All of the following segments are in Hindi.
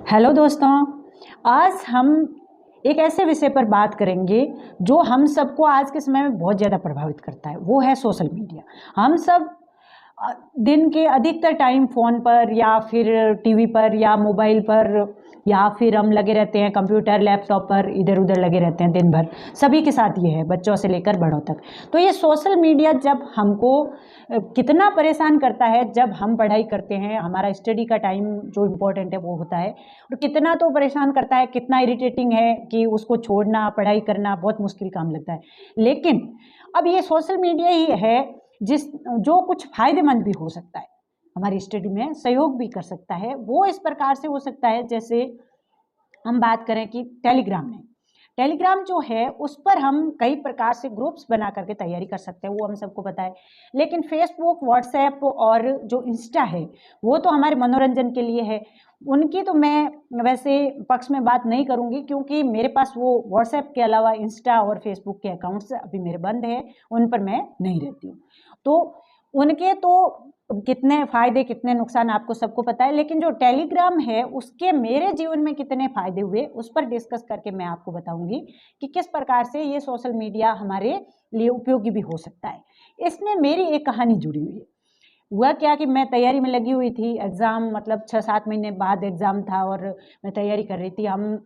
हेलो दोस्तों, आज हम एक ऐसे विषय पर बात करेंगे जो हम सबको आज के समय में बहुत ज़्यादा प्रभावित करता है। वो है सोशल मीडिया। हम सब दिन के अधिकतर टाइम फ़ोन पर या फिर टीवी पर या मोबाइल पर या फिर हम लगे रहते हैं कंप्यूटर लैपटॉप पर, इधर उधर लगे रहते हैं दिन भर। सभी के साथ ये है, बच्चों से लेकर बड़ों तक। तो ये सोशल मीडिया जब हमको कितना परेशान करता है, जब हम पढ़ाई करते हैं, हमारा स्टडी का टाइम जो इम्पोर्टेंट है वो होता है, और कितना तो परेशान करता है, कितना इरिटेटिंग है कि उसको छोड़ना, पढ़ाई करना बहुत मुश्किल काम लगता है। लेकिन अब ये सोशल मीडिया ही है जो कुछ फायदेमंद भी हो सकता है, हमारी स्टडी में सहयोग भी कर सकता है। वो इस प्रकार से हो सकता है, जैसे हम बात करें कि टेलीग्राम जो है उस पर हम कई प्रकार से ग्रुप्स बना करके तैयारी कर सकते हैं, वो हम सबको पता है। लेकिन फेसबुक, व्हाट्सएप और जो इंस्टा है वो तो हमारे मनोरंजन के लिए है। उनकी तो मैं वैसे पक्ष में बात नहीं करूंगी, क्योंकि मेरे पास वो व्हाट्सएप के अलावा इंस्टा और फेसबुक के अकाउंट्स अभी मेरे बंद हैं, उन पर मैं नहीं रहती हूँ। तो उनके तो कितने फ़ायदे कितने नुकसान आपको सबको पता है, लेकिन जो टेलीग्राम है उसके मेरे जीवन में कितने फ़ायदे हुए उस पर डिस्कस करके मैं आपको बताऊंगी कि किस प्रकार से ये सोशल मीडिया हमारे लिए उपयोगी भी हो सकता है। इसमें मेरी एक कहानी जुड़ी हुई है। हुआ क्या कि मैं तैयारी में लगी हुई थी, एग्ज़ाम मतलब 6-7 महीने बाद एग्ज़ाम था और मैं तैयारी कर रही थी। हम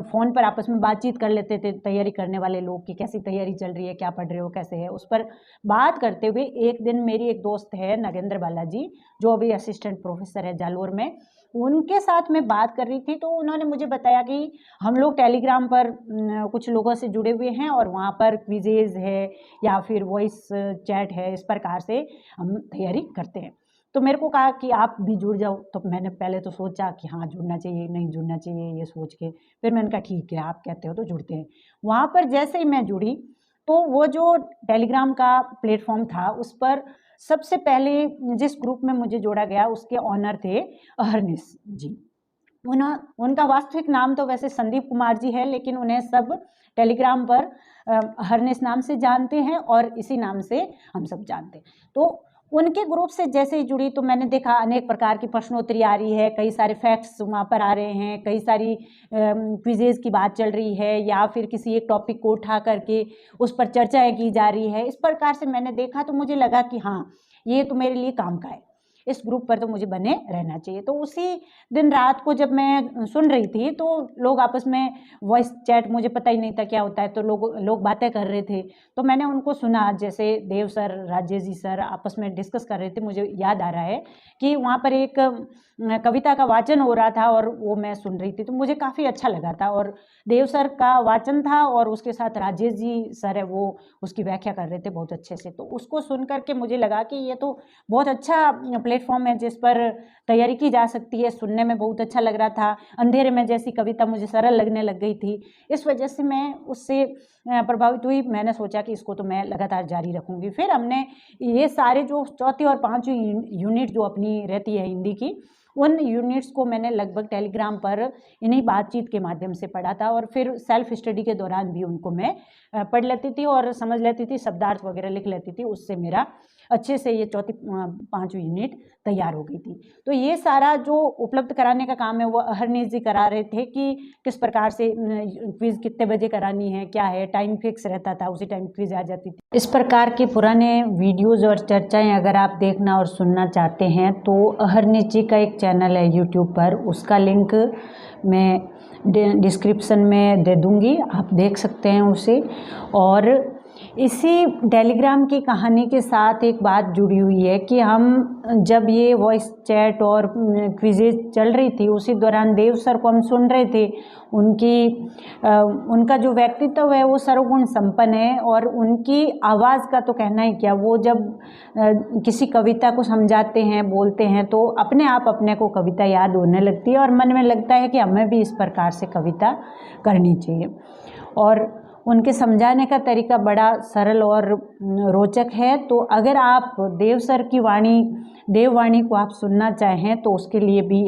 फ़ोन पर आपस में बातचीत कर लेते थे तैयारी करने वाले लोग कि कैसी तैयारी चल रही है, क्या पढ़ रहे हो, कैसे है। उस पर बात करते हुए एक दिन मेरी एक दोस्त है नगेंद्र बालाजी, जो अभी असिस्टेंट प्रोफेसर है जालोर में, उनके साथ मैं बात कर रही थी। तो उन्होंने मुझे बताया कि हम लोग टेलीग्राम पर कुछ लोगों से जुड़े हुए हैं और वहाँ पर क्विजेज़ है या फिर वॉइस चैट है, इस प्रकार से हम तैयारी करते हैं। तो मेरे को कहा कि आप भी जुड़ जाओ। तो मैंने पहले तो सोचा कि हाँ जुड़ना चाहिए, नहीं जुड़ना चाहिए, ये सोच के फिर मैंने कहा ठीक है आप कहते हो तो जुड़ते हैं। वहाँ पर जैसे ही मैं जुड़ी तो वो जो टेलीग्राम का प्लेटफॉर्म था उस पर सबसे पहले जिस ग्रुप में मुझे जोड़ा गया उसके ऑनर थे अहरनिश जी। उनका वास्तविक नाम तो वैसे संदीप कुमार जी है, लेकिन उन्हें सब टेलीग्राम पर अहरनिश नाम से जानते हैं और इसी नाम से हम सब जानते हैं। तो उनके ग्रुप से जैसे ही जुड़ी तो मैंने देखा अनेक प्रकार की प्रश्नोत्तरी आ रही है, कई सारे फैक्ट्स वहाँ पर आ रहे हैं, कई सारी क्विजेज़ की बात चल रही है या फिर किसी एक टॉपिक को उठा करके उस पर चर्चाएं की जा रही है। इस प्रकार से मैंने देखा तो मुझे लगा कि हाँ ये तो मेरे लिए काम का है, इस ग्रुप पर तो मुझे बने रहना चाहिए। तो उसी दिन रात को जब मैं सुन रही थी तो लोग आपस में वॉइस चैट, मुझे पता ही नहीं था क्या होता है, तो लोग बातें कर रहे थे। तो मैंने उनको सुना, जैसे देव सर, राजेश जी सर आपस में डिस्कस कर रहे थे। मुझे याद आ रहा है कि वहाँ पर एक कविता का वाचन हो रहा था और वो मैं सुन रही थी, तो मुझे काफ़ी अच्छा लगा था। और देव सर का वाचन था और उसके साथ राजेश जी सर है वो उसकी व्याख्या कर रहे थे बहुत अच्छे से। तो उसको सुन करके मुझे लगा कि ये तो बहुत अच्छा प्लेटफॉर्म है जिस पर तैयारी की जा सकती है। सुनने में बहुत अच्छा लग रहा था, अंधेरे में जैसी कविता मुझे सरल लगने लग गई थी। इस वजह से मैं उससे प्रभावित हुई। मैंने सोचा कि इसको तो मैं लगातार जारी रखूँगी। फिर हमने ये सारे जो चौथी और पाँचवीं यूनिट जो अपनी रहती है हिंदी की, उन यूनिट्स को मैंने लगभग टेलीग्राम पर इन्हीं बातचीत के माध्यम से पढ़ा था और फिर सेल्फ स्टडी के दौरान भी उनको मैं पढ़ लेती थी और समझ लेती थी, शब्दार्थ वगैरह लिख लेती थी। उससे मेरा अच्छे से ये चौथी पाँचवीं यूनिट तैयार हो गई थी। तो ये सारा जो उपलब्ध कराने का काम है वो अहरनिश जी करा रहे थे कि किस प्रकार से क्विज़ कितने बजे करानी है, क्या है, टाइम फिक्स रहता था, उसी टाइम क्विज़ आ जाती थी। इस प्रकार के पुराने वीडियोज़ और चर्चाएं अगर आप देखना और सुनना चाहते हैं तो अहरनिश जी का एक चैनल है यूट्यूब पर, उसका लिंक मैं डिस्क्रिप्शन में दे दूँगी, आप देख सकते हैं उसे। और इसी टेलीग्राम की कहानी के साथ एक बात जुड़ी हुई है कि हम जब ये वॉइस चैट और क्विजेज चल रही थी उसी दौरान देव सर को हम सुन रहे थे। उनका जो व्यक्तित्व है वो सर्वगुण संपन्न है और उनकी आवाज़ का तो कहना ही क्या। वो जब किसी कविता को समझाते हैं, बोलते हैं, तो अपने आप अपने को कविता याद होने लगती है और मन में लगता है कि हमें भी इस प्रकार से कविता करनी चाहिए। और उनके समझाने का तरीका बड़ा सरल और रोचक है। तो अगर आप देव सर की देववाणी को आप सुनना चाहें तो उसके लिए भी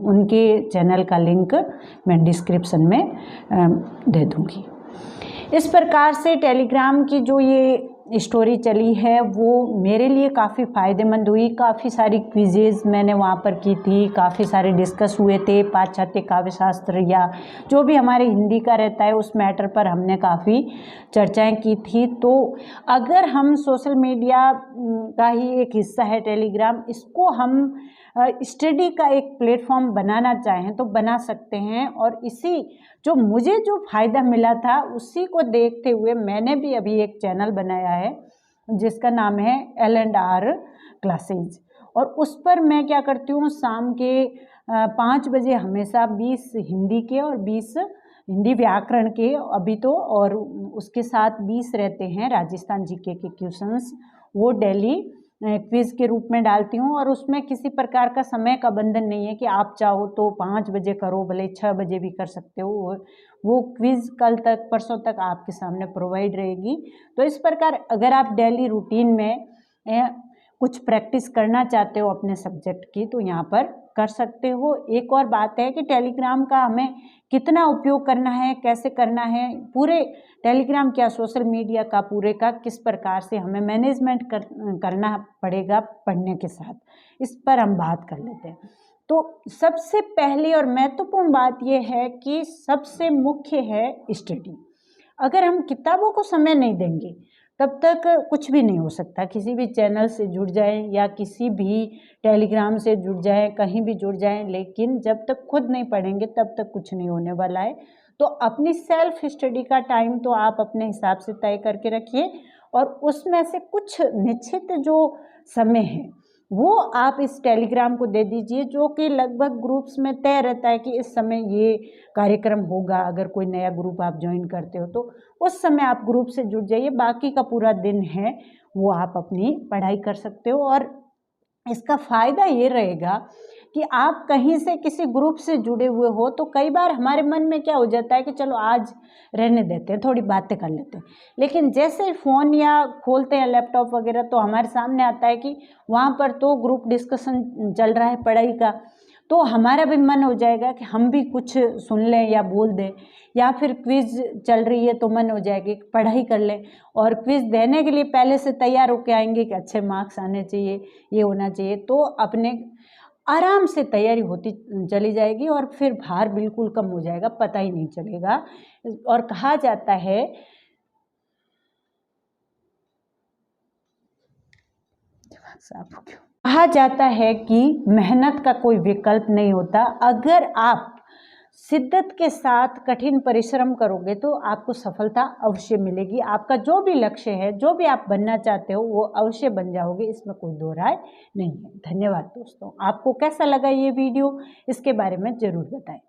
उनके चैनल का लिंक मैं डिस्क्रिप्शन में दे दूँगी। इस प्रकार से टेलीग्राम की जो ये स्टोरी चली है वो मेरे लिए काफ़ी फ़ायदेमंद हुई। काफ़ी सारी क्विज़ेज़ मैंने वहाँ पर की थी, काफ़ी सारे डिस्कस हुए थे, पाश्चात्य काव्य शास्त्र या जो भी हमारे हिंदी का रहता है उस मैटर पर हमने काफ़ी चर्चाएं की थी। तो अगर हम सोशल मीडिया का ही एक हिस्सा है टेलीग्राम, इसको हम स्टडी का एक प्लेटफॉर्म बनाना चाहें तो बना सकते हैं। और इसी जो मुझे जो फ़ायदा मिला था उसी को देखते हुए मैंने भी अभी एक चैनल बनाया है जिसका नाम है L&R क्लासेज। और उस पर मैं क्या करती हूँ, शाम के 5 बजे हमेशा 20 हिंदी के और 20 हिंदी व्याकरण के अभी तो, और उसके साथ 20 रहते हैं राजस्थान जीके के क्वेश्चंस, वो डेली क्विज़ के रूप में डालती हूँ। और उसमें किसी प्रकार का समय का बंधन नहीं है कि आप चाहो तो 5 बजे करो, भले 6 बजे भी कर सकते हो। वो क्विज़ कल तक परसों तक आपके सामने प्रोवाइड रहेगी। तो इस प्रकार अगर आप डेली रूटीन में कुछ प्रैक्टिस करना चाहते हो अपने सब्जेक्ट की तो यहाँ पर कर सकते हो। एक और बात है कि टेलीग्राम का हमें कितना उपयोग करना है, कैसे करना है, पूरे टेलीग्राम क्या सोशल मीडिया का पूरे का किस प्रकार से हमें मैनेजमेंट करना पड़ेगा पढ़ने के साथ, इस पर हम बात कर लेते हैं। तो सबसे पहली और महत्वपूर्ण बात यह है कि सबसे मुख्य है स्टडी। अगर हम किताबों को समय नहीं देंगे तब तक कुछ भी नहीं हो सकता। किसी भी चैनल से जुड़ जाएं या किसी भी टेलीग्राम से जुड़ जाएं, कहीं भी जुड़ जाएं, लेकिन जब तक खुद नहीं पढ़ेंगे तब तक कुछ नहीं होने वाला है। तो अपनी सेल्फ स्टडी का टाइम तो आप अपने हिसाब से तय करके रखिए और उसमें से कुछ निश्चित जो समय है वो आप इस टेलीग्राम को दे दीजिए, जो कि लगभग ग्रुप्स में तय रहता है कि इस समय ये कार्यक्रम होगा। अगर कोई नया ग्रुप आप ज्वाइन करते हो तो उस समय आप ग्रुप से जुड़ जाइए, बाकी का पूरा दिन है वो आप अपनी पढ़ाई कर सकते हो। और इसका फ़ायदा ये रहेगा कि आप कहीं से किसी ग्रुप से जुड़े हुए हो तो कई बार हमारे मन में क्या हो जाता है कि चलो आज रहने देते हैं, थोड़ी बातें कर लेते हैं, लेकिन जैसे ही फ़ोन या खोलते हैं लैपटॉप वगैरह तो हमारे सामने आता है कि वहाँ पर तो ग्रुप डिस्कशन चल रहा है पढ़ाई का, तो हमारा भी मन हो जाएगा कि हम भी कुछ सुन लें या बोल दें, या फिर क्विज़ चल रही है तो मन हो जाएगा कि पढ़ाई कर लें। और क्विज़ देने के लिए पहले से तैयार होकर आएंगे कि अच्छे मार्क्स आने चाहिए, ये होना चाहिए, तो अपने आराम से तैयारी होती चली जाएगी और फिर भार बिल्कुल कम हो जाएगा, पता ही नहीं चलेगा। और कहा जाता है कि मेहनत का कोई विकल्प नहीं होता। अगर आप शिद्दत के साथ कठिन परिश्रम करोगे तो आपको सफलता अवश्य मिलेगी। आपका जो भी लक्ष्य है, जो भी आप बनना चाहते हो वो अवश्य बन जाओगे, इसमें कोई दो राय नहीं है। धन्यवाद दोस्तों। आपको कैसा लगा ये वीडियो, इसके बारे में ज़रूर बताएं।